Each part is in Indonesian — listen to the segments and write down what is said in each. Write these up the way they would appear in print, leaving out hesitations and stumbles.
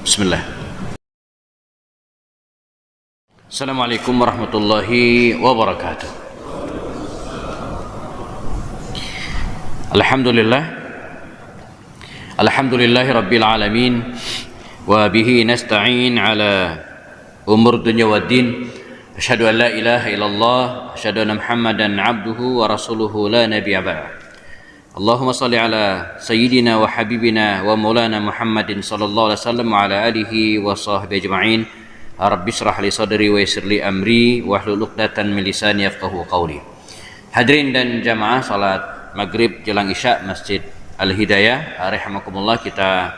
Bismillah. Assalamualaikum warahmatullahi wabarakatuh. Alhamdulillahi rabbil alamin, wa bihi nasta'in ala umur dunya waddin. Asyhadu an la ilaha illallah, asyhadu anna Muhammadan abduhu wa rasuluhu la nabiyya ba'da. Allahumma salli ala sayyidina wa habibina wa maulana Muhammadin sallallahu alaihi wasallam wa ala alihi wa sahbihi ajma'in. Rabbi shrah li sadri wa yassir li amri wahlul 'uqdatam min lisani yafqahu qawli. Hadirin dan jamaah salat maghrib jelang isya Masjid Al-Hidayah rahimakumullah, kita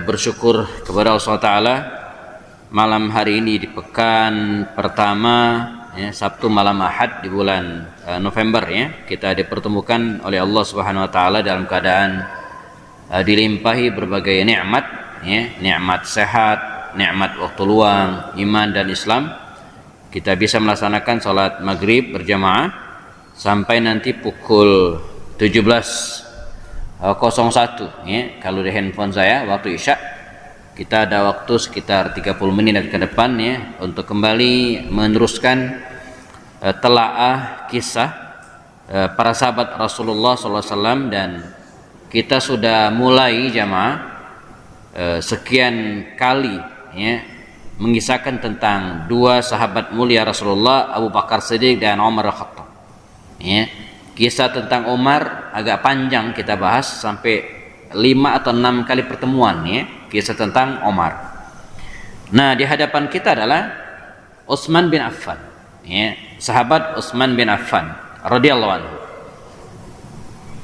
bersyukur kepada Allah SWT malam hari ini di pekan pertama ya, Sabtu malam Ahad di bulan November ya, kita dipertemukan oleh Allah Subhanahu wa taala dalam keadaan dilimpahi berbagai nikmat ya, nikmat sehat, nikmat waktu luang, iman dan Islam. Kita bisa melaksanakan salat maghrib berjamaah sampai nanti pukul 17.01 ya, kalau di handphone saya waktu isya. Kita ada waktu sekitar 30 menit ke depan ya, untuk kembali meneruskan telaah kisah para sahabat Rasulullah SAW, dan kita sudah mulai jamaah sekian kali ya, mengisahkan tentang dua sahabat mulia Rasulullah, Abu Bakar Siddiq dan Umar Khattab ya. Kisah tentang Umar agak panjang kita bahas sampai 5 atau 6 kali pertemuan ya, kisah tentang Umar. Nah, di hadapan kita adalah Utsman bin Affan ya, sahabat Utsman bin Affan radhiyallahu anhu.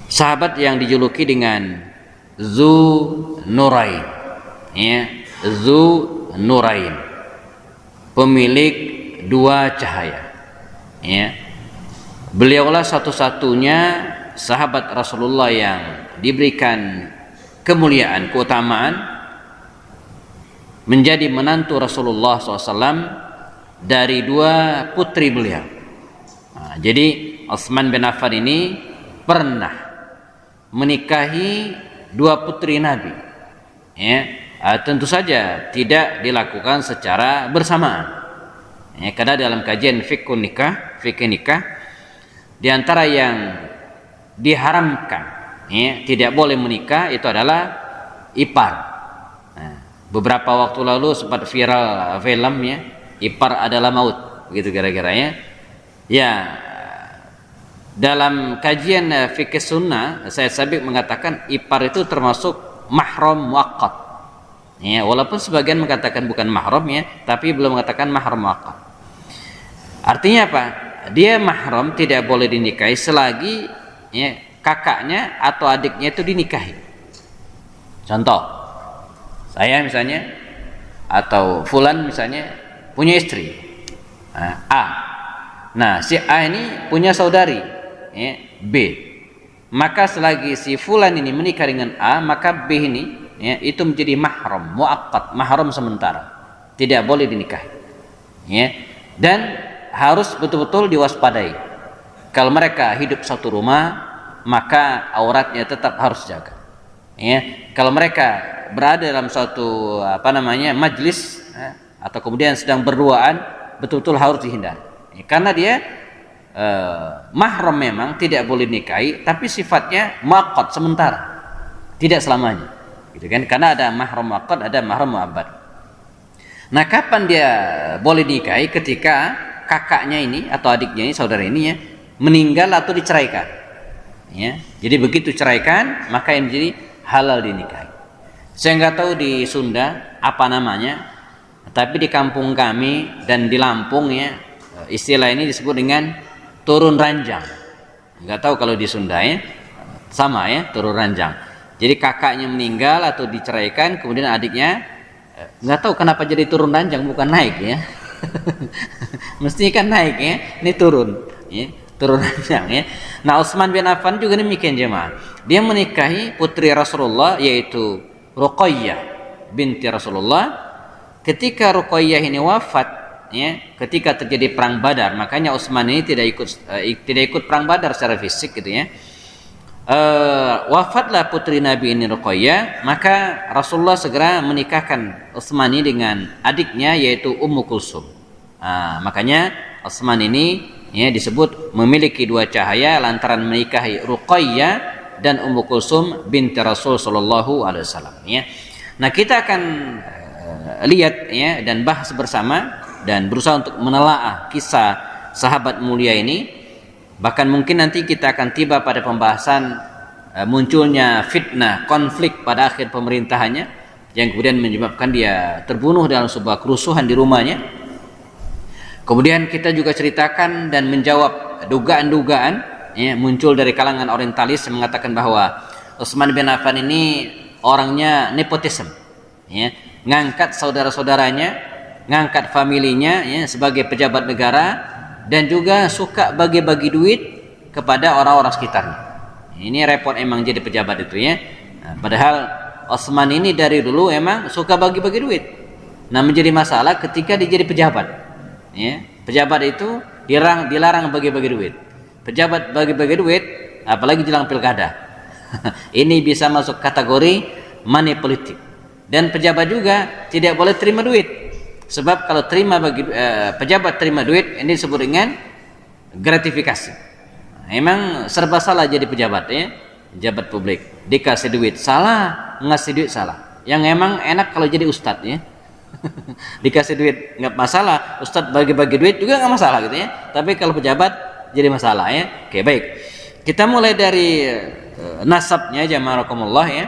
Sahabat yang dijuluki dengan Zu Nurain ya, Zu Nurain, pemilik dua cahaya ya. Beliaulah satu-satunya sahabat Rasulullah yang diberikan kemuliaan, keutamaan menjadi menantu Rasulullah SAW dari dua putri beliau. Nah, jadi Utsman bin Affan ini pernah menikahi dua putri Nabi ya. Tentu saja tidak dilakukan secara bersamaan ya, karena dalam kajian fikih nikah di antara yang diharamkan ya, tidak boleh menikah itu adalah ipar. Nah, beberapa waktu lalu sempat viral film ya, ipar adalah maut, begitu kira-kira ya. Ya, dalam kajian fikih sunnah saya Sabiq mengatakan ipar itu termasuk mahram muaqqat ya, walaupun sebagian mengatakan bukan mahram ya, tapi belum mengatakan mahram muaqqat. Artinya apa? Dia mahram tidak boleh dinikahi selagi ya, kakaknya atau adiknya itu dinikahi. Contoh, saya misalnya atau fulan misalnya punya istri A. Nah, si A ini punya saudari ya, B. Maka selagi si fulan ini menikah dengan A, maka B ini ya, itu menjadi mahram muaqqat, mahram sementara, tidak boleh dinikahi ya. Dan harus betul-betul diwaspadai. Kalau mereka hidup satu rumah, maka auratnya tetap harus jaga ya. Kalau mereka berada dalam suatu majlis ya, atau kemudian sedang berduaan, betul-betul harus dihindari ya, karena dia mahram memang tidak boleh nikahi, tapi sifatnya muaqqat sementara, tidak selamanya gitu kan, karena ada mahram muaqqat, ada mahram muabbad. Nah, kapan dia boleh nikahi? Ketika kakaknya ini atau adiknya ini, saudara ini ya, meninggal atau diceraikan ya. Jadi begitu ceraikan, maka yang menjadi halal dinikahi. Saya nggak tahu di Sunda apa namanya, tapi di kampung kami dan di Lampung ya, istilah ini disebut dengan turun ranjang. Nggak tahu kalau di Sunda ya, sama ya, turun ranjang. Jadi kakaknya meninggal atau diceraikan, kemudian adiknya nggak tahu kenapa jadi turun ranjang, bukan naik ya. Mestinya kan naik ya, ini turun ya, turun ranjang ya. Nah, Utsman bin Affan juga demikian jemaah. Dia menikahi putri Rasulullah, yaitu Ruqayyah binti Rasulullah. Ketika Ruqayyah ini wafat ya, ketika terjadi perang Badar, makanya Utsman ini tidak ikut perang Badar secara fisik gitu ya. wafatlah putri Nabi ini Ruqayyah, maka Rasulullah segera menikahkan Utsman ini dengan adiknya yaitu Ummu Kulsum. Makanya Utsman ini ya disebut memiliki dua cahaya lantaran menikahi Ruqayyah dan Ummu Kulsum binti Rasul sallallahu alaihi wasallam ya. Nah, kita akan lihat ya dan bahas bersama dan berusaha untuk menelaah kisah sahabat mulia ini. Bahkan mungkin nanti kita akan tiba pada pembahasan munculnya fitnah, konflik pada akhir pemerintahannya yang kemudian menyebabkan dia terbunuh dalam sebuah kerusuhan di rumahnya. Kemudian kita juga ceritakan dan menjawab dugaan-dugaan ya, muncul dari kalangan orientalis yang mengatakan bahwa Utsman bin Affan ini orangnya nepotisme ya, ngangkat saudara-saudaranya, ngangkat familinya ya, sebagai pejabat negara, dan juga suka bagi-bagi duit kepada orang-orang sekitarnya. Ini repot emang jadi pejabat itu ya. Nah, padahal Utsman ini dari dulu emang suka bagi-bagi duit. Nah, menjadi masalah ketika dia jadi pejabat. Ya, pejabat itu dilarang bagi-bagi duit. Pejabat bagi-bagi duit, apalagi jelang pilkada. Ini bisa masuk kategori money politik. Dan pejabat juga tidak boleh terima duit. Sebab kalau pejabat terima duit ini disebut dengan gratifikasi. Emang serba salah jadi pejabat ya, pejabat publik dikasih duit salah, ngasih duit salah. Yang emang enak kalau jadi ustadz ya, dikasih duit nggak masalah, ustadz bagi-bagi duit juga nggak masalah gitu ya. Tapi kalau pejabat jadi masalah ya. Oke, baik, kita mulai dari nasabnya jama'arakumullah ya.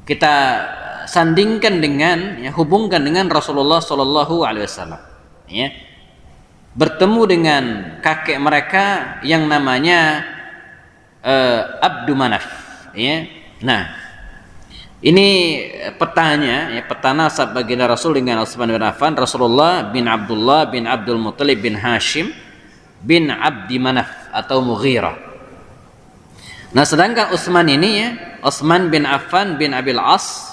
Kita sandingkan dengan ya, hubungkan dengan Rasulullah Shallallahu Alaihi Wasallam ya, bertemu dengan kakek mereka yang namanya Abdu Manaf ya. Nah, ini petanya ya, peta nasab baginda Rasul dengan Utsman bin Affan, Rasulullah bin Abdullah bin Abdul Muttalib bin Hashim bin Abdi Manaf atau Mughirah. Nah, sedangkan Utsman ini ya, Utsman bin Affan bin Abil As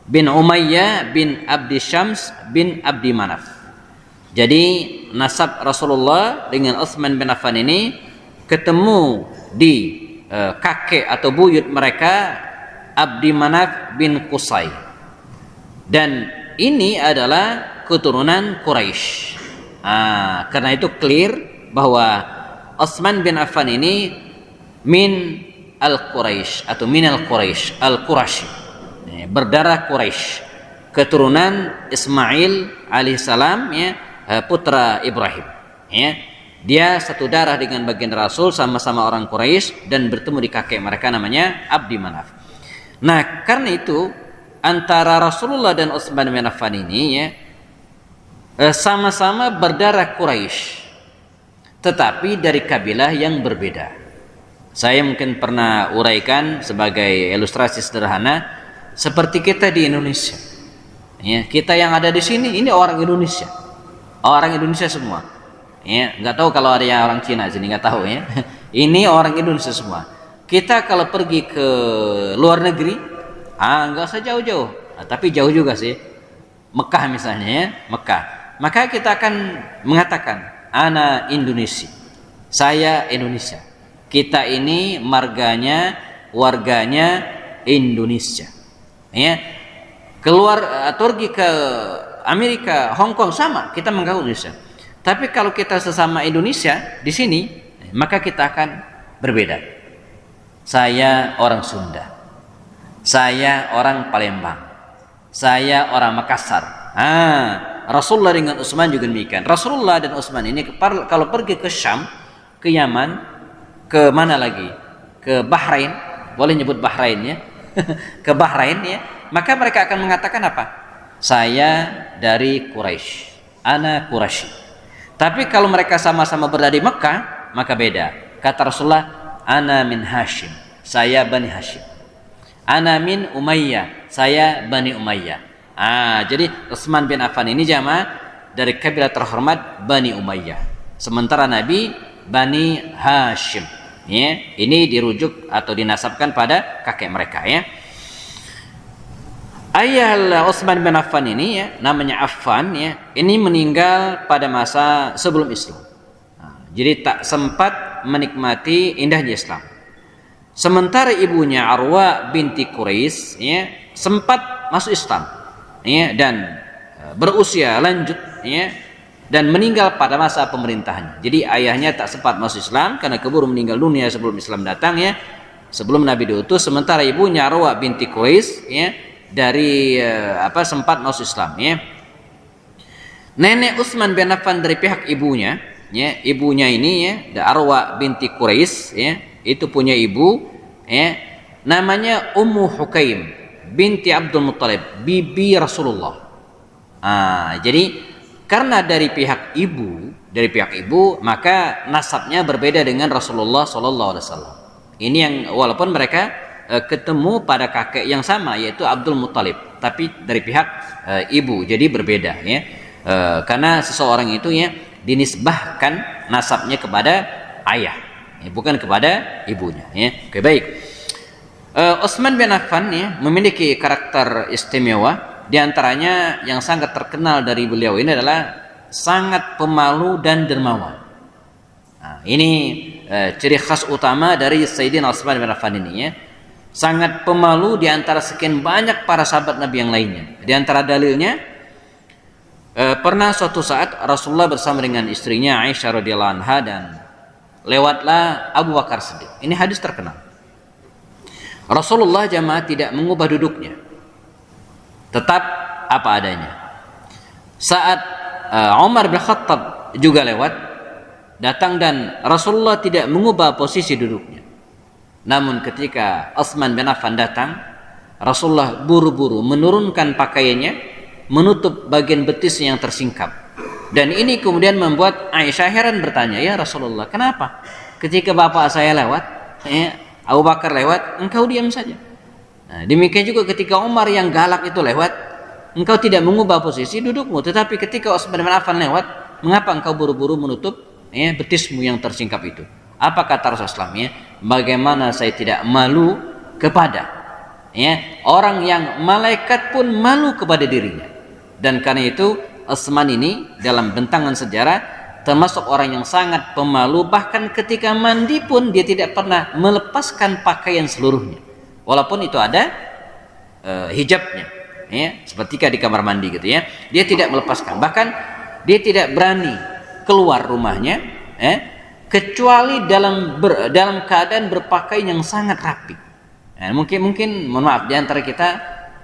bin Umayyah bin Abdi Syams bin Abdi Manaf. Jadi nasab Rasulullah dengan Utsman bin Affan ini ketemu di kakek atau buyut mereka Abdi Manaf bin Qusay. Dan ini adalah keturunan Quraisy. Karena itu clear bahwa Utsman bin Affan ini min al-Quraisy atau min al-Quraisy, al-Qurashi. Berdarah Quraisy, keturunan Ismail alaihissalam ya, putra Ibrahim ya. Dia satu darah dengan baginda Rasul, sama-sama orang Quraisy dan bertemu di kakek mereka namanya Abdi Manaf. Nah, karena itu antara Rasulullah dan Utsman bin Affan ini ya sama-sama berdarah Quraisy, tetapi dari kabilah yang berbeda. Saya mungkin pernah uraikan sebagai ilustrasi sederhana. Seperti kita di Indonesia, ya, kita yang ada di sini ini orang Indonesia semua, ya, nggak tahu kalau ada yang orang Cina sini nggak tahu ya. Ini orang Indonesia semua. Kita kalau pergi ke luar negeri, nggak usah jauh-jauh, tapi jauh juga sih, Mekah misalnya ya, Mekah. Maka kita akan mengatakan, ana Indonesia, saya Indonesia. Kita ini marganya, warganya Indonesia. Ya, keluar atau pergi ke Amerika, Hong Kong sama, kita mengaku Indonesia. Tapi kalau kita sesama Indonesia di sini, maka kita akan berbeda. Saya orang Sunda, saya orang Palembang, saya orang Makassar. Rasulullah dengan Utsman juga demikian. Rasulullah dan Utsman ini kalau pergi ke Syam, ke Yaman, ke mana lagi? Ke Bahrain, boleh nyebut Bahrain ya. Ke Bahrain ya, maka mereka akan mengatakan apa? Saya dari Quraisy, ana Quraisy. Tapi kalau mereka sama-sama berada di Mekah, maka beda. Kata Rasulullah, ana min Hashim, saya Bani Hashim. Ana min Umayyah, saya Bani Umayyah. Jadi Utsman bin Affan ini jamaah dari kabilah terhormat Bani Umayyah. Sementara Nabi Bani Hashim. Ya, ini dirujuk atau dinasabkan pada kakek mereka ya. Ayah Utsman bin Affan ini ya, namanya Affan ya, ini meninggal pada masa sebelum Islam. Jadi tak sempat menikmati indahnya Islam. Sementara ibunya Arwa binti Quraisy ya, sempat masuk Islam ya, dan berusia lanjut ya, dan meninggal pada masa pemerintahannya. Jadi ayahnya tak sempat masuk Islam karena keburu meninggal dunia sebelum Islam datang ya, sebelum Nabi diutus. Sementara ibunya Arwa binti Quraisy ya, dari sempat masuk Islam ya. Nenek Utsman bin Affan dari pihak ibunya ya, ibunya ini ya, Arwa binti Quraisy ya, itu punya ibu ya, namanya Ummu Hukaim binti Abdul Muttalib, bibi Rasulullah. Jadi karena dari pihak ibu maka nasabnya berbeda dengan Rasulullah sallallahu alaihi wasallam. Ini yang walaupun mereka ketemu pada kakek yang sama yaitu Abdul Muttalib, tapi dari pihak ibu jadi berbeda ya. Karena seseorang itu ya dinisbahkan nasabnya kepada ayah ya, bukan kepada ibunya ya. Oke, baik. Utsman bin Affan ya, memiliki karakter istimewa. Di antaranya yang sangat terkenal dari beliau ini adalah sangat pemalu dan dermawan. Ini ciri khas utama dari Sayyidina Utsman bin Affan ini ya. Sangat pemalu di antara sekian banyak para sahabat Nabi yang lainnya. Di antara dalilnya, pernah suatu saat Rasulullah bersama dengan istrinya Aisyah radhiyallahu anha dan lewatlah Abu Bakar Siddiq. Ini hadis terkenal. Rasulullah jamaah tidak mengubah duduknya, tetap apa adanya. Saat Umar bin Khattab juga lewat, datang dan Rasulullah tidak mengubah posisi duduknya. Namun ketika Utsman bin Affan datang, Rasulullah buru-buru menurunkan pakaiannya, menutup bagian betisnya yang tersingkap. Dan ini kemudian membuat Aisyah heran bertanya, "Ya Rasulullah, kenapa ketika bapak saya lewat, Abu Bakar lewat, engkau diam saja? Nah, demikian juga ketika Umar yang galak itu lewat, engkau tidak mengubah posisi dudukmu, tetapi ketika Utsman bin Affan lewat, mengapa engkau buru-buru menutup betismu yang tersingkap itu?" Apa kata Rasulullah SAW? Bagaimana saya tidak malu kepada orang yang malaikat pun malu kepada dirinya. Dan karena itu Utsman ini dalam bentangan sejarah termasuk orang yang sangat pemalu, bahkan ketika mandi pun dia tidak pernah melepaskan pakaian seluruhnya, walaupun itu ada hijabnya ya, seperti di kamar mandi gitu ya, dia tidak melepaskan, bahkan dia tidak berani keluar rumahnya kecuali dalam keadaan berpakaian yang sangat rapi. Mungkin mohon maaf, di antara kita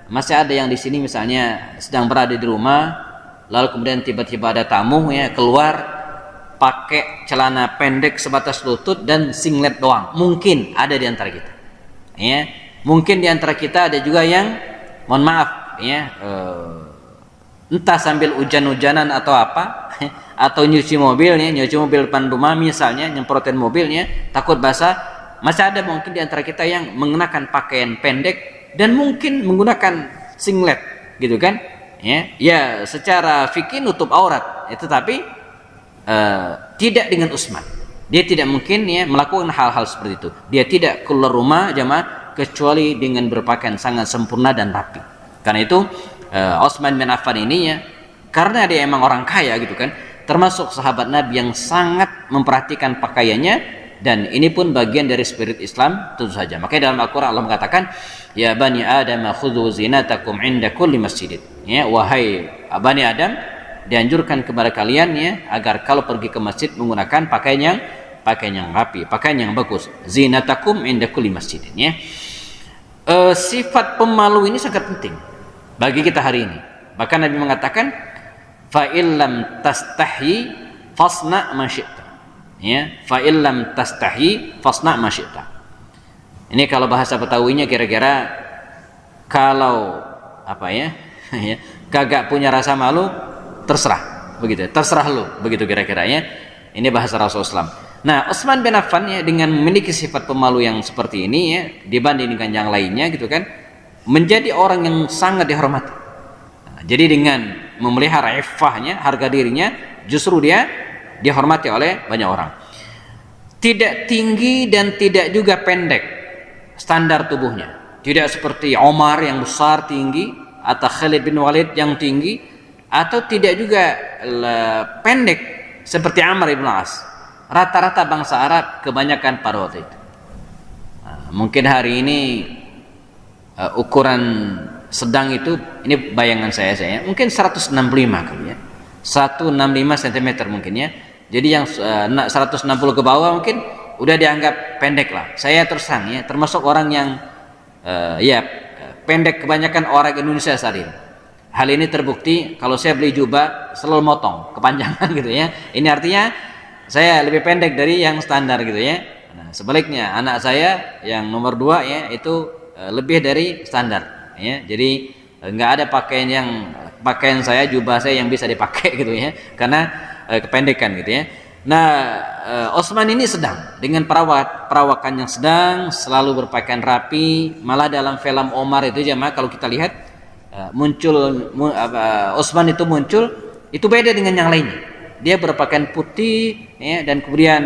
masih ada yang di sini misalnya sedang berada di rumah, lalu kemudian tiba-tiba ada tamu keluar pakai celana pendek sebatas lutut dan singlet doang. Mungkin ada di antara kita mungkin di antara kita ada juga yang mohon maaf entah sambil hujan-hujanan atau apa atau nyuci mobil depan rumah misalnya, nyemprotin mobilnya takut basah. Masih ada mungkin di antara kita yang mengenakan pakaian pendek dan mungkin menggunakan singlet gitu kan ya, secara fikih nutup aurat tetapi tidak dengan Utsman. Dia tidak mungkin melakukan hal-hal seperti itu. Dia tidak keluar rumah jamaah kecuali dengan berpakaian sangat sempurna dan rapi. Karena itu Utsman bin Affan ini karena dia emang orang kaya gitu kan, termasuk sahabat Nabi yang sangat memperhatikan pakaiannya, dan ini pun bagian dari spirit Islam tentu saja. Makanya dalam Al-Quran Allah mengatakan, "Ya bani Adam khudhu zinatakum inda kulli masjid." Wahai bani Adam, dianjurkan kepada kalian agar kalau pergi ke masjid menggunakan pakaian yang rapi, pakaian yang bagus. Zinatakum inda kulli masjid. Sifat pemalu ini sangat penting bagi kita hari ini. Bahkan Nabi mengatakan, "Fa illam tastahi fasna ma syi'ta." Fa illam tastahi fasna ma syi'ta. Ini kalau bahasa Betawinya kira-kira kalau kagak punya rasa malu terserah begitu, terserah lu begitu kira-kira Ini bahasa Rasulullah SAW. Nah, Utsman bin Affan dengan memiliki sifat pemalu yang seperti ini dibanding dengan yang lainnya gitu kan, menjadi orang yang sangat dihormati. Jadi dengan memelihara iffahnya, harga dirinya, justru dia dihormati oleh banyak orang. Tidak tinggi dan tidak juga pendek standar tubuhnya. Tidak seperti Omar yang besar tinggi, atau Khalid bin Walid yang tinggi, atau tidak juga pendek seperti Amr bin As. Rata-rata bangsa Arab kebanyakan pada waktu itu. Mungkin hari ini ukuran sedang itu, ini bayangan saya mungkin 165 kali ya, 165 cm mungkin ya. Jadi yang 160 ke bawah mungkin udah dianggap pendek lah. Saya terus terang ya, termasuk orang yang pendek, kebanyakan orang Indonesia saat ini. Hal ini terbukti kalau saya beli jubah selalu motong kepanjangan gitu ya. Ini artinya saya lebih pendek dari yang standar gitu ya. Nah, sebaliknya anak saya yang nomor 2 ya itu lebih dari standar ya. Jadi nggak ada pakaian saya, jubah saya yang bisa dipakai gitu ya, karena kependekan gitu ya. Nah, Utsman ini sedang dengan perawakan yang sedang, selalu berpakaian rapi. Malah dalam film Omar itu jemaah kalau kita lihat Utsman itu muncul itu beda dengan yang lainnya. Dia berpakaian putih ya, dan kemudian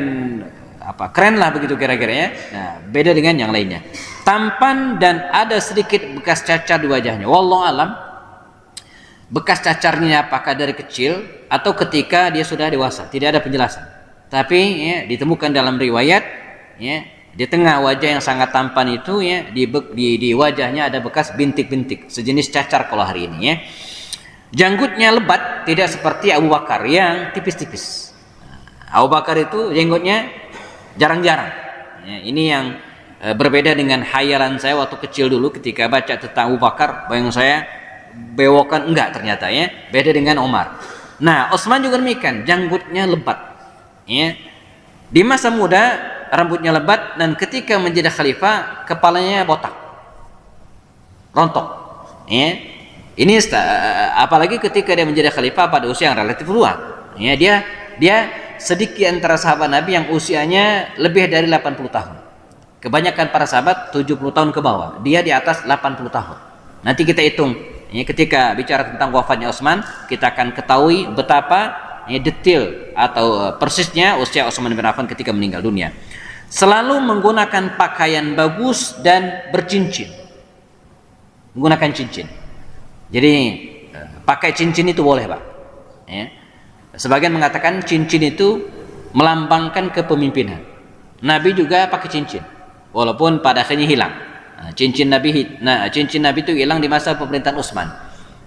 keren lah begitu kira-kira ya. Nah, beda dengan yang lainnya. Tampan dan ada sedikit bekas cacar di wajahnya. Wallahu alam, bekas cacarnya apakah dari kecil atau ketika dia sudah dewasa, tidak ada penjelasan. Tapi ya, ditemukan dalam riwayat ya, di tengah wajah yang sangat tampan itu ya, di wajahnya ada bekas bintik-bintik, sejenis cacar kalau hari ini ya. Janggutnya lebat, tidak seperti Abu Bakar yang tipis-tipis. Abu Bakar itu janggutnya jarang-jarang ya, ini yang berbeda dengan khayalan saya waktu kecil dulu ketika baca tentang Abu Bakar. Bayang saya bewokan, enggak ternyata ya, beda dengan Umar. Nah, Utsman juga demikian, janggutnya lebat ya. Di masa muda rambutnya lebat, dan ketika menjadi khalifah kepalanya botak, rontok ya. Ini apalagi ketika dia menjadi khalifah pada usia yang relatif tua ya. Dia sedikit antara sahabat Nabi yang usianya lebih dari 80 tahun. Kebanyakan para sahabat 70 tahun ke bawah, dia di atas 80 tahun. Nanti kita hitung ya, ketika bicara tentang wafatnya Utsman, kita akan ketahui betapa detail atau persisnya usia Utsman bin Affan ketika meninggal dunia. Selalu menggunakan pakaian bagus dan bercincin. Menggunakan cincin. Jadi pakai cincin itu boleh, Pak. Ya. Sebagian mengatakan cincin itu melambangkan kepemimpinan. Nabi juga pakai cincin, walaupun pada akhirnya hilang. Cincin Nabi itu hilang di masa pemerintahan Utsman.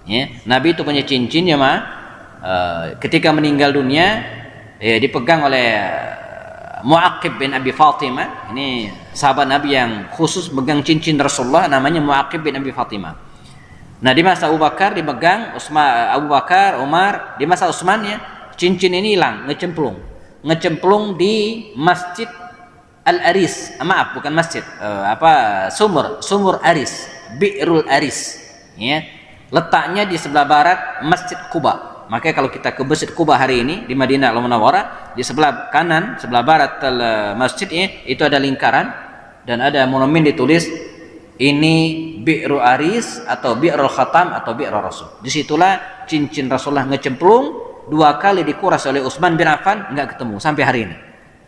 Ya. Nabi itu punya cincin ya, ketika meninggal dunia dipegang oleh Mu'aqib bin Abi Fatimah. Ini sahabat Nabi yang khusus megang cincin Rasulullah, namanya Mu'aqib bin Abi Fatimah. Nah, di masa Abu Bakar dipegang Abu Bakar, Umar. Di masa Utsman ya, cincin ini hilang, ngecemplung di Masjid Al-Aris. Maaf, bukan masjid, sumur Aris, Bi'rul Aris ya. Letaknya di sebelah barat Masjid Quba. Makanya kalau kita ke Masjid Quba hari ini di Madinah Al-Munawwarah, di sebelah kanan, sebelah barat masjid itu ada lingkaran dan ada monumen ditulis ini Bi'ru Aris atau Bi'rul Khatam atau Bi'ru Rasul. Disitulah cincin Rasulullah ngecemplung, 2 kali dikuras oleh Utsman bin Affan, nggak ketemu sampai hari ini.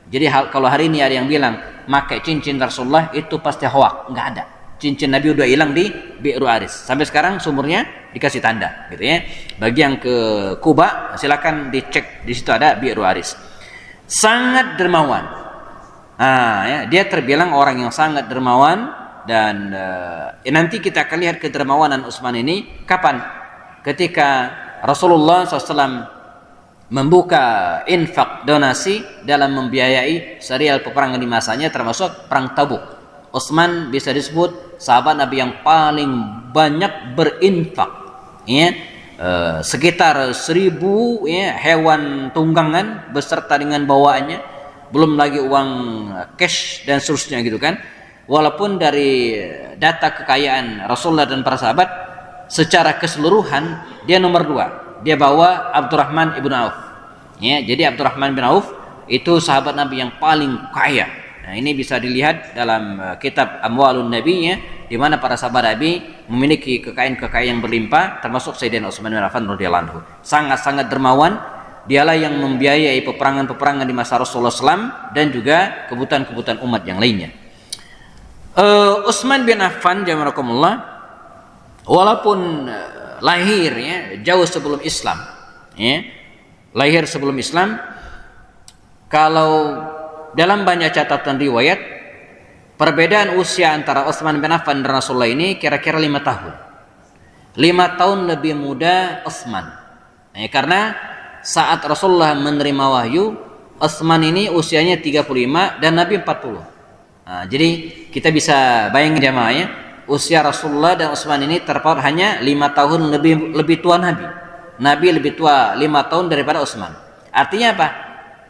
Jadi kalau hari ini ada yang bilang pakai cincin Rasulullah itu pasti hoak, nggak ada. Cincin Nabi udah hilang di Bi'ru Aris. Sampai sekarang sumurnya dikasih tanda, gitu ya. Bagi yang ke Kuba, silakan dicek, di situ ada Bi'ru Aris. Sangat dermawan. Ya, dia terbilang orang yang sangat dermawan. Dan nanti kita akan lihat kedermawanan Utsman ini kapan? Ketika Rasulullah SAW membuka infak donasi dalam membiayai serial peperangan di masanya, termasuk perang Tabuk. Utsman bisa disebut sahabat Nabi yang paling banyak berinfak ya. Sekitar 1000 ya, hewan tunggangan beserta dengan bawaannya, belum lagi uang cash dan seterusnya gitu kan. Walaupun dari data kekayaan Rasulullah dan para sahabat secara keseluruhan dia nomor 2, dia bawa Abdurrahman ibn Auf ya. Jadi Abdurrahman bin Auf itu sahabat Nabi yang paling kaya. Nah, ini bisa dilihat dalam kitab Amwalun Nabi ya, di mana para sahabat Nabi memiliki kekayaan yang berlimpah, termasuk Sayyidina Utsman bin Affan radhiyallahu anhu. Sangat-sangat dermawan. Dialah yang membiayai peperangan-peperangan di masa Rasulullah SAW dan juga kebutuhan-kebutuhan umat yang lainnya. Utsman bin Affan jamaah, walaupun lahir ya jauh sebelum Islam ya, lahir sebelum Islam, kalau dalam banyak catatan riwayat Perbedaan usia antara Utsman bin Affan dan Rasulullah ini kira-kira 5 tahun. 5 tahun lebih muda Utsman. Karena saat Rasulullah menerima wahyu, Utsman ini usianya 35 dan Nabi 40. Jadi kita bisa bayangin jamaah ya, usia Rasulullah dan Utsman ini terpaut hanya 5 tahun lebih tua Nabi. Nabi lebih tua 5 tahun daripada Utsman. Artinya apa?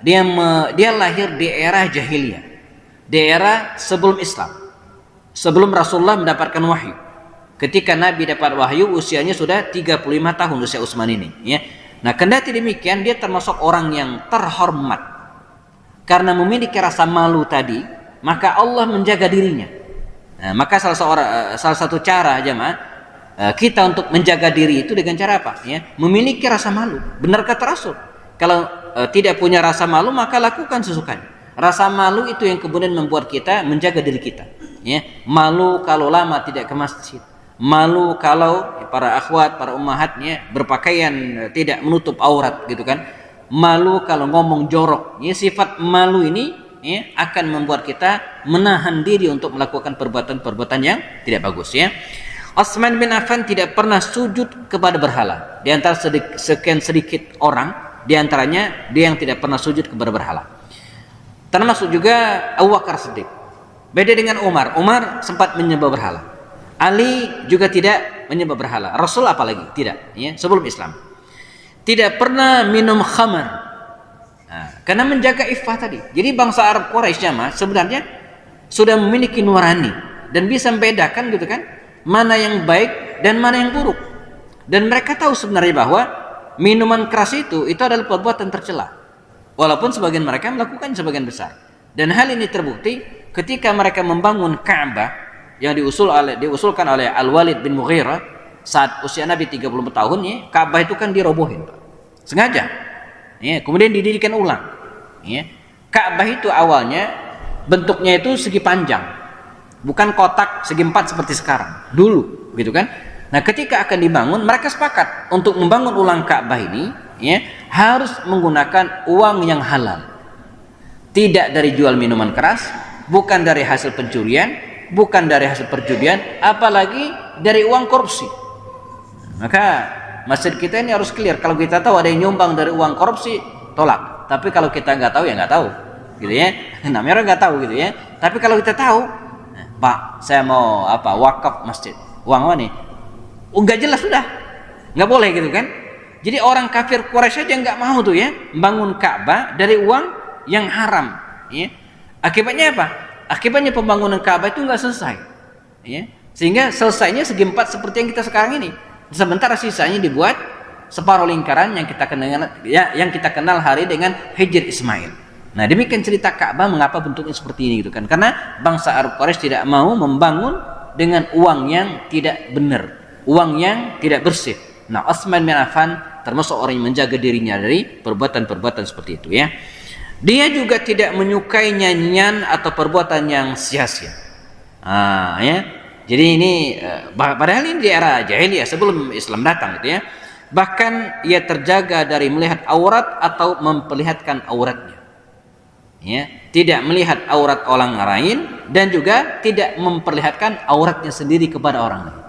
Dia lahir di era jahiliyah, di era sebelum Islam, sebelum Rasulullah mendapatkan wahyu. Ketika Nabi dapat wahyu, usianya sudah 35 tahun usia Utsman ini ya. Nah, kendati demikian dia termasuk orang yang terhormat karena memiliki rasa malu tadi, maka Allah menjaga dirinya. Nah, maka salah satu cara jemaah kita untuk menjaga diri itu dengan cara apa ya? Memiliki rasa malu. Benar kata Rasul, kalau tidak punya rasa malu maka lakukan sesukanya. Rasa malu itu yang kemudian membuat kita menjaga diri kita ya. Malu kalau lama tidak ke masjid, malu kalau para akhwat, para ummahatnya berpakaian tidak menutup aurat gitu kan, malu kalau ngomong jorok ya. Sifat malu ini ya, akan membuat kita menahan diri untuk melakukan perbuatan-perbuatan yang tidak bagus ya. Utsman bin Affan tidak pernah sujud kepada berhala. Di antara sekian sedikit orang, di antaranya dia yang tidak pernah sujud kepada berhala. Termasuk juga Abu Bakar Siddiq. Beda dengan Umar. Umar sempat menyembah berhala. Ali juga tidak menyembah berhala. Rasul apalagi tidak ya, sebelum Islam. Tidak pernah minum khamar. Karena menjaga iffah tadi. Jadi bangsa Arab Quraisy sebenarnya sudah memiliki nurani dan bisa membedakan gitu kan, mana yang baik dan mana yang buruk. Dan mereka tahu sebenarnya bahwa minuman keras itu adalah perbuatan tercela. Walaupun sebagian mereka melakukan sebagian besar. Dan hal ini terbukti ketika mereka membangun Ka'bah yang diusulkan oleh Al-Walid bin Mughirah saat usia Nabi 30 tahun ya. Ka'bah itu kan dirobohin, Pak. Sengaja. Ya, kemudian didirikan ulang. Ya. Ka'bah itu awalnya bentuknya itu segi panjang, bukan kotak segi empat seperti sekarang. Dulu, gitu kan? Nah, ketika akan dibangun, mereka sepakat untuk membangun ulang Ka'bah ini, ya, harus menggunakan uang yang halal. Tidak dari jual minuman keras, bukan dari hasil pencurian, bukan dari hasil perjudian, apalagi dari uang korupsi. Maka masjid kita ini harus clear. Kalau kita tahu ada yang nyumbang dari uang korupsi, tolak. Tapi kalau kita nggak tahu ya nggak tahu, gitu ya. Namanya orang nggak tahu gitu ya. Tapi kalau kita tahu, Pak, saya mau wakaf masjid, uang apa nih? Nggak jelas sudah, nggak boleh gitu kan. Jadi orang kafir Quraisy aja nggak mau tuh ya bangun Ka'bah dari uang yang haram. Ya. Akibatnya apa? Akibatnya pembangunan Ka'bah itu nggak selesai. Ya. Sehingga selesainya segi empat seperti yang kita sekarang ini. Sementara sisanya dibuat separuh lingkaran yang kita kenal hari dengan Hijr Ismail. Nah, demikian cerita Ka'bah mengapa bentuknya seperti ini gitu kan? Karena bangsa Arab Quraisy tidak mau membangun dengan uang yang tidak benar, uang yang tidak bersih. Nah, Utsman bin Affan termasuk orang yang menjaga dirinya dari perbuatan-perbuatan seperti itu ya. Dia juga tidak menyukai nyanyian atau perbuatan yang sia-sia. Ya. Jadi ini padahal ini di era jahiliyah sebelum Islam datang gitu ya. Bahkan ia terjaga dari melihat aurat atau memperlihatkan auratnya. Ya, tidak melihat aurat orang lain dan juga tidak memperlihatkan auratnya sendiri kepada orang lain.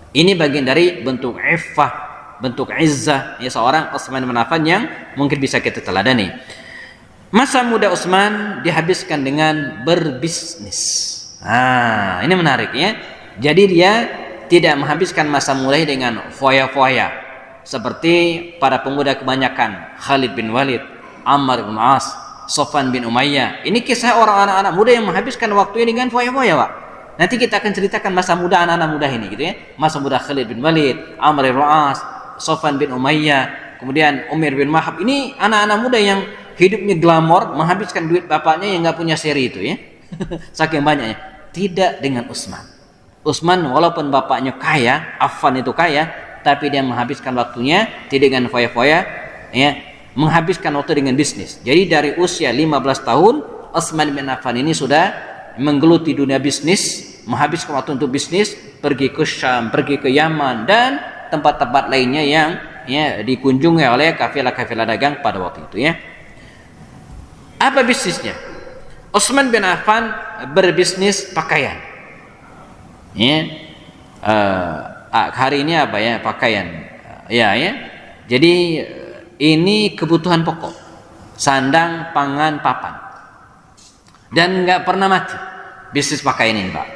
Ini bagian dari bentuk iffah, bentuk izzah ya seorang Utsman bin Affan yang mungkin bisa kita teladani. Masa muda Utsman dihabiskan dengan berbisnis. Ini menarik ya. Jadi dia tidak menghabiskan masa mulai dengan foya-foya seperti para pemuda kebanyakan, Khalid bin Walid, Ammar bin As, Sofwan bin Umayyah. Ini kisah orang anak-anak muda yang menghabiskan waktunya dengan foya-foya, Pak. Nanti kita akan ceritakan masa muda anak-anak muda ini gitu ya. Masa muda Khalid bin Walid, Ammar bin As, Sofwan bin Umayyah, kemudian Umar bin Wahab. Ini anak-anak muda yang hidupnya glamor, menghabiskan duit bapaknya yang enggak punya seri itu ya. Saking banyaknya. Tidak dengan Utsman. Utsman walaupun bapaknya kaya, Affan itu kaya, tapi dia menghabiskan waktunya tidak dengan foya-foya ya, menghabiskan waktu dengan bisnis. Jadi dari usia 15 tahun Utsman bin Affan ini sudah menggeluti dunia bisnis, menghabiskan waktu untuk bisnis, pergi ke Syam, pergi ke Yaman dan tempat-tempat lainnya yang ya dikunjungi oleh kafilah-kafilah dagang pada waktu itu ya. Apa bisnisnya? Utsman bin Affan berbisnis pakaian. Ya. Hari ini apa ya, pakaian. Ya. Jadi ini kebutuhan pokok. Sandang, pangan, papan. Dan nggak pernah mati bisnis pakaian ini, Pak.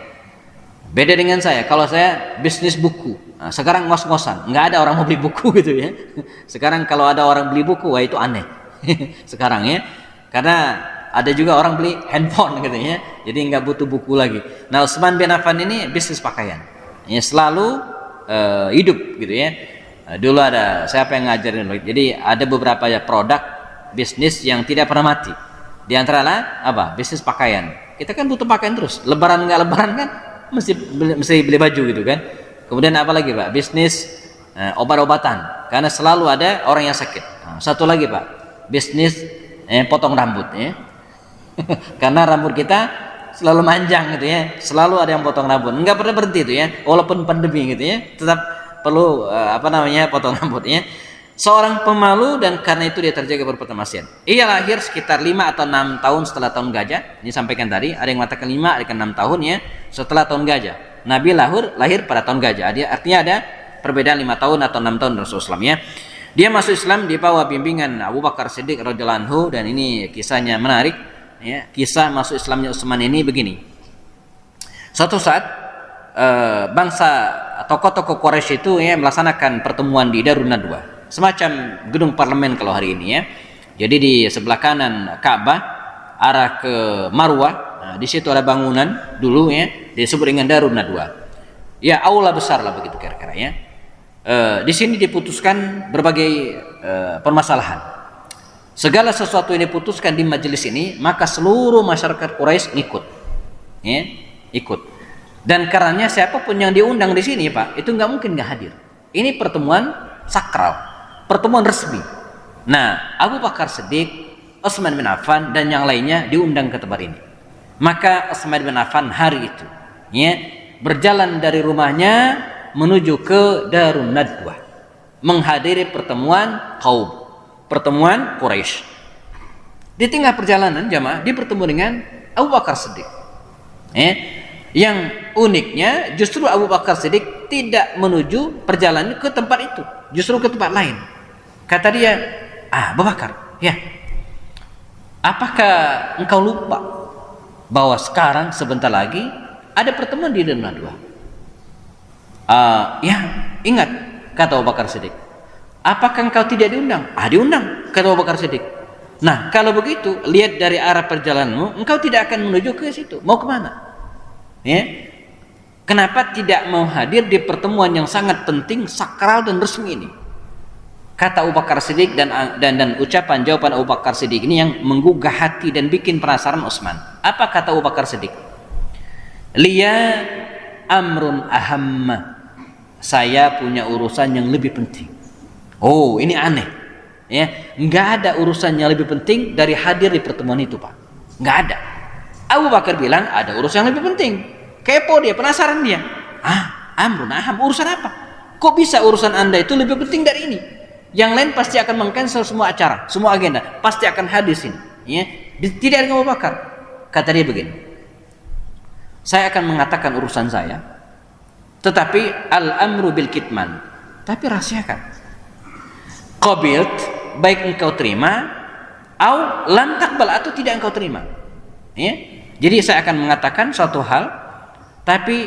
Beda dengan saya. Kalau saya bisnis buku. Nah, sekarang ngos-ngosan, nggak ada orang mau beli buku gitu ya. Sekarang kalau ada orang beli buku, wah itu aneh. Sekarang ya, karena ada juga orang beli handphone gitu ya. Jadi nggak butuh buku lagi. Nah, Utsman bin Affan ini bisnis pakaian. Ya, selalu hidup gitu ya. Dulu ada siapa yang ngajarin? Jadi ada beberapa ya produk bisnis yang tidak pernah mati. Di antara apa? Bisnis pakaian. Kita kan butuh pakaian terus. Lebaran nggak lebaran kan mesti beli baju gitu kan. Kemudian apa lagi, Pak? Bisnis obat-obatan. Karena selalu ada orang yang sakit. Nah, satu lagi, Pak. Bisnis potong rambut ya. Karena rambut kita selalu manjang gitu ya. Selalu ada yang potong rambut. Enggak pernah berhenti itu ya. Walaupun pandemi gitu ya. Tetap perlu potong rambut ya. Seorang pemalu dan karena itu dia terjaga berbuat maksiat. Ia lahir sekitar 5 atau 6 tahun setelah tahun gajah. Ini sampaikan tadi, ada yang mengatakan 5, ada yang 6 tahun ya, setelah tahun gajah. Nabi lahir pada tahun gajah. Artinya ada perbedaan 5 tahun atau 6 tahun Rasulullah ya. Dia masuk Islam di bawah bimbingan Abu Bakar Siddiq radhiyallahu anhu, dan ini kisahnya menarik ya. Kisah masuk Islamnya Utsman ini begini. Suatu saat bangsa tokoh-tokoh Quraisy itu ya melaksanakan pertemuan di Darun Nadwa. Semacam gedung parlemen kalau hari ini ya. Jadi di sebelah kanan Ka'bah arah ke Marwah, nah, di situ ada bangunan dulu ya, disebut dengan Darun Nadwa. Ya, aula besar lah begitu kira-kira ya. Di sini diputuskan berbagai permasalahan. Segala sesuatu yang diputuskan di majelis ini, maka seluruh masyarakat Quraisy ikut. Ya, ikut. Dan karenanya siapapun yang diundang di sini, Pak, itu nggak mungkin nggak hadir. Ini pertemuan sakral. Pertemuan resmi. Nah, Abu Bakar Siddiq, Utsman bin Affan dan yang lainnya diundang ke tempat ini. Maka Utsman bin Affan hari itu ya, berjalan dari rumahnya menuju ke Darun Nadwah menghadiri pertemuan kaum, pertemuan Quraisy. Di tengah perjalanan jamaah dia bertemu dengan Abu Bakar Siddiq. Yang uniknya justru Abu Bakar Siddiq tidak menuju perjalanan ke tempat itu, justru ke tempat lain. Kata dia, Abu Bakar, ya, apakah engkau lupa bahwa sekarang sebentar lagi ada pertemuan di Darun Nadwah? Ya, ingat, kata Abu Bakar Siddiq. Apakah engkau tidak diundang? Diundang, kata Abu Bakar Siddiq. Nah, kalau begitu, lihat dari arah perjalananmu, engkau tidak akan menuju ke situ. Mau kemana? Ya, kenapa tidak mau hadir di pertemuan yang sangat penting, sakral dan resmi ini? Kata Abu Bakar Siddiq dan ucapan jawaban Abu Bakar Siddiq ini yang menggugah hati dan bikin penasaran Utsman. Apa kata Abu Bakar Siddiq? Liya amrun ahamma. Saya punya urusan yang lebih penting. Oh, ini aneh. Ya, enggak ada urusan yang lebih penting dari hadir di pertemuan itu, Pak. Enggak ada. Abu Bakar bilang ada urusan yang lebih penting. Kepo dia, penasaran dia. Amrun aham, urusan apa? Kok bisa urusan Anda itu lebih penting dari ini? Yang lain pasti akan meng-cancel semua acara, semua agenda, pasti akan hadir sini. Ya, tidak ada Abu Bakar. Kata dia begini. Saya akan mengatakan urusan saya, tetapi al-amru bil kitman, tapi rahasiakan. Qabilt, baik engkau terima, au lam takbal, atau tidak engkau terima. Ya? Jadi saya akan mengatakan suatu hal, tapi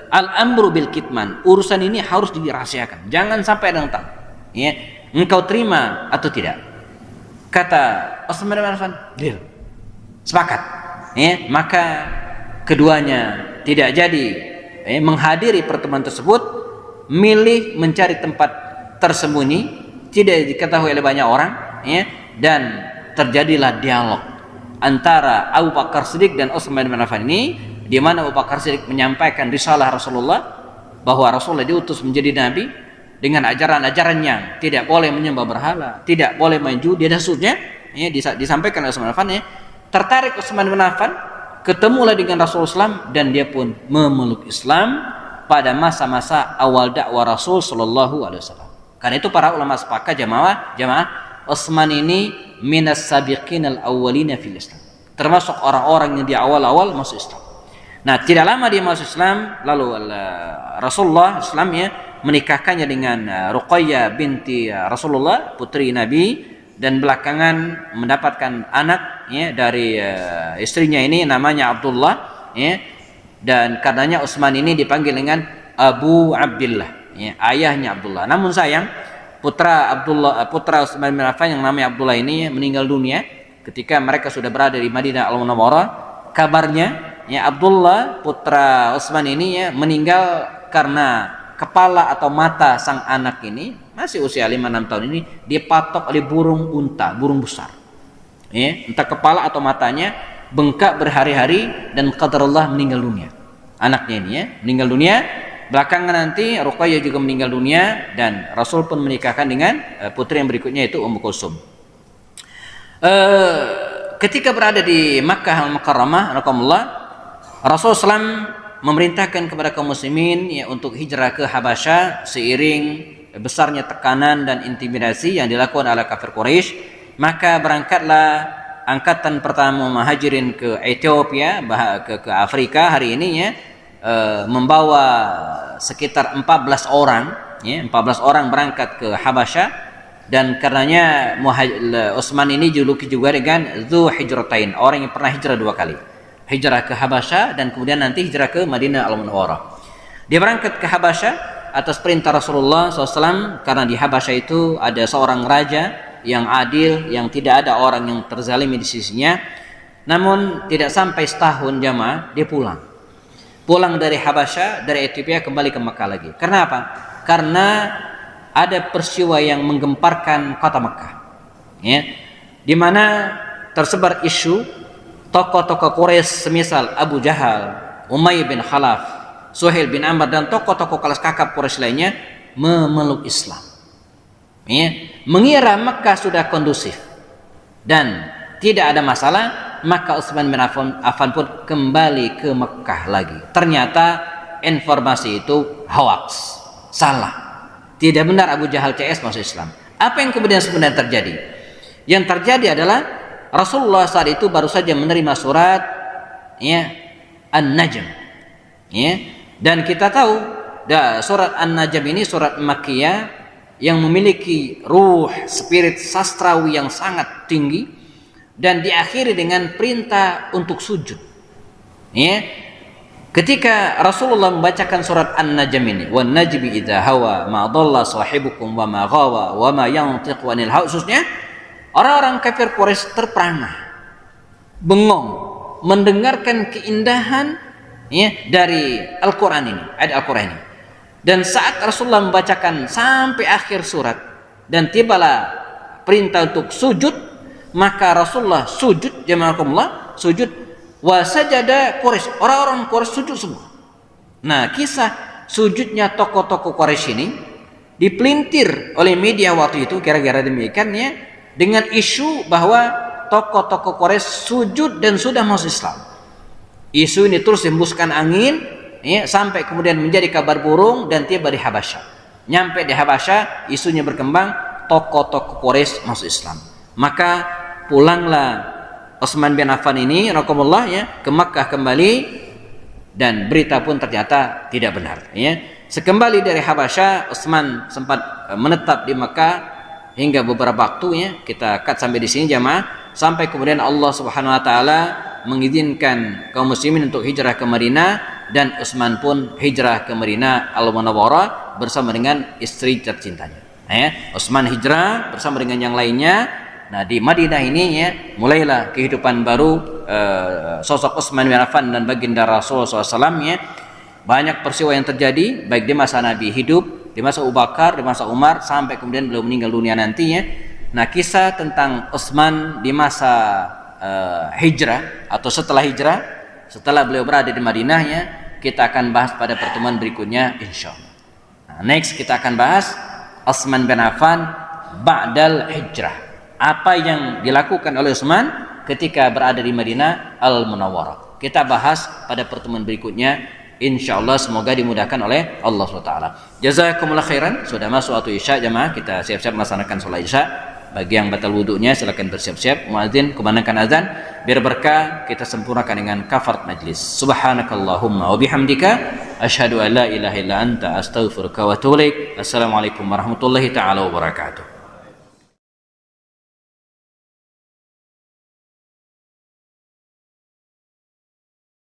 al-amru bil kitman, urusan ini harus dirahasiakan, jangan sampai ada yang tahu. Ya, engkau terima atau tidak? Kata Utsman bin Affan, deal, sepakat. Ya, maka keduanya tidak jadi menghadiri pertemuan tersebut, milih mencari tempat tersembunyi, tidak diketahui oleh banyak orang, ya, dan terjadilah dialog antara Abu Bakar Siddiq dan Utsman bin Affan ini, di mana Abu Bakar Siddiq menyampaikan risalah Rasulullah bahwa Rasulullah diutus menjadi nabi dengan ajaran-ajaran yang tidak boleh menyembah berhala, tidak boleh main judi dan seterusnya, ya, disampaikan oleh Utsman bin Affan. Ya. Tertarik Utsman bin Affan, ketemulah dengan Rasulullah dan dia pun memeluk Islam pada masa-masa awal dakwah Rasul sallallahu alaihi wasallam. Karena itu para ulama sepakat jamaah Utsman ini minas sabiqin al-awwalina fil Islam. termasuk orang-orang yang di awal-awal masuk Islam. Nah, tidak lama dia masuk Islam, lalu Rasulullah Islam ya menikahkannya dengan Ruqayyah binti Rasulullah, putri Nabi, dan belakangan mendapatkan anak ya dari istrinya ini namanya Abdullah ya. Dan karenanya Utsman ini dipanggil dengan Abu Abdullah ya, ayahnya Abdullah. Namun sayang putra Utsman bin Affan yang namanya Abdullah ini meninggal dunia ketika mereka sudah berada di Madinah Al-Munawwarah. Kabarnya ya Abdullah putra Utsman ini ya meninggal karena kepala atau mata sang anak ini masih usia 5-6 tahun ini dipatok oleh burung unta, burung besar. Ya, entah kepala atau matanya bengkak berhari-hari dan qadarullah meninggal dunia. Anaknya ini ya meninggal dunia. Belakangan nanti Ruqayyah juga meninggal dunia dan Rasul pun menikahkan dengan putri yang berikutnya yaitu Ummu Kulsum. Ketika berada di Makkah Al-Mukarramah, Rasul SAW memerintahkan kepada kaum muslimin ya untuk hijrah ke Habasyah seiring besarnya tekanan dan intimidasi yang dilakukan oleh kafir Quraisy. Maka berangkatlah angkatan pertama muhajirin ke Ethiopia, ke Afrika hari ini ya, membawa sekitar 14 orang ya, 14 orang berangkat ke Habasyah. Dan karenanya Utsman ini dijuluki juga dengan Dzu Hijratain, orang yang pernah hijrah 2 kali. Hijrah ke Habasyah dan kemudian nanti hijrah ke Madinah Al-Munawwarah. Dia berangkat ke Habasyah atas perintah Rasulullah SAW karena di Habasyah itu ada seorang raja yang adil, yang tidak ada orang yang terzalimi di sisinya. Namun tidak sampai setahun jamaah dia pulang dari Habasyah, dari Ethiopia kembali ke Mekah lagi. Karena apa? Karena ada peristiwa yang menggemparkan kota Mekah ya, di mana tersebar isu tokoh-tokoh Quraisy semisal Abu Jahal, Umayyah bin Khalaf, Suhail bin Amr dan tokoh-tokoh kelas kakap Quraisy lainnya memeluk Islam ya, mengira Mekah sudah kondusif dan tidak ada masalah. Maka Utsman bin Affan pun kembali ke Mekah lagi. Ternyata informasi itu hoax, salah, tidak benar Abu Jahal CS masuk Islam. Apa yang kemudian sebenarnya terjadi? Yang terjadi adalah Rasulullah saat itu baru saja menerima surat ya An-Najm ya, dan kita tahu surat An-Najm ini surat Makkiyah yang memiliki ruh spirit sastrawi yang sangat tinggi dan diakhiri dengan perintah untuk sujud ya. Ketika Rasulullah membacakan surat An-Najm ini, wan najmi idza hawa ma dhalla sahibukum wa ma ghawa wa ma yantiqu anil hawa, khususnya orang-orang kafir Quraisy terperangah, bengong mendengarkan keindahan ya dari Al-Qur'an ini, ayat Al-Qur'an ini. Dan saat Rasulullah membacakan sampai akhir surat dan tibalah perintah untuk sujud, maka Rasulullah sujud, jamaahkumullah, sujud wa sajada Quraisy, orang-orang Quraisy sujud semua. Nah, kisah sujudnya tokoh-tokoh Quraisy ini dipelintir oleh media waktu itu kira-kira demikian ya, dengan isu bahwa tokoh-tokoh Quraisy sujud dan sudah masuk Islam. Isu ini terus hembuskan angin ya, sampai kemudian menjadi kabar burung dan tiba di Habasyah. Nyampe di Habasyah, isunya berkembang, tokoh-tokoh Quraisy masuk Islam. Maka pulanglah Utsman bin Affan ini rahimallahu ya ke Makkah kembali, dan berita pun ternyata tidak benar ya. Sekembali dari Habasyah, Utsman sempat menetap di Makkah hingga beberapa waktu ya. Kita cut sampai di sini jamaah, sampai kemudian Allah Subhanahu wa taala mengizinkan kaum muslimin untuk hijrah ke Madinah, dan Utsman pun hijrah ke Madinah Al-Munawwarah bersama dengan istri tercintanya ya. Utsman hijrah bersama dengan yang lainnya. Nah, di Madinah ini ya mulailah kehidupan baru sosok Utsman bin Affan dan baginda Rasulullah SAW ya. Banyak peristiwa yang terjadi baik di masa Nabi hidup, di masa Abu Bakar, di masa Umar, sampai kemudian beliau meninggal dunia nantinya. Nah, kisah tentang Utsman di masa hijrah atau setelah hijrah, setelah beliau berada di Madinah ya, kita akan bahas pada pertemuan berikutnya insyaallah. Nah, next kita akan bahas Utsman bin Affan ba'dal hijrah. Apa yang dilakukan oleh Utsman ketika berada di Madinah Al-Munawwarah. Kita bahas pada pertemuan berikutnya insyaallah, semoga dimudahkan oleh Allah SWT. Jazakumullah khairan. Sudah masuk waktu Isya jamaah, kita siap-siap melaksanakan sholat Isya. Bagi yang batal wudunya silakan bersiap-siap. Muadzin kumandangkan azan biar berkah, kita sempurnakan dengan kafarat majlis. Subhanakallahumma wa bihamdika asyhadu an la ilaha illa anta astaghfiruka wa atubu ilaik. Assalamualaikum warahmatullahi taala wabarakatuh.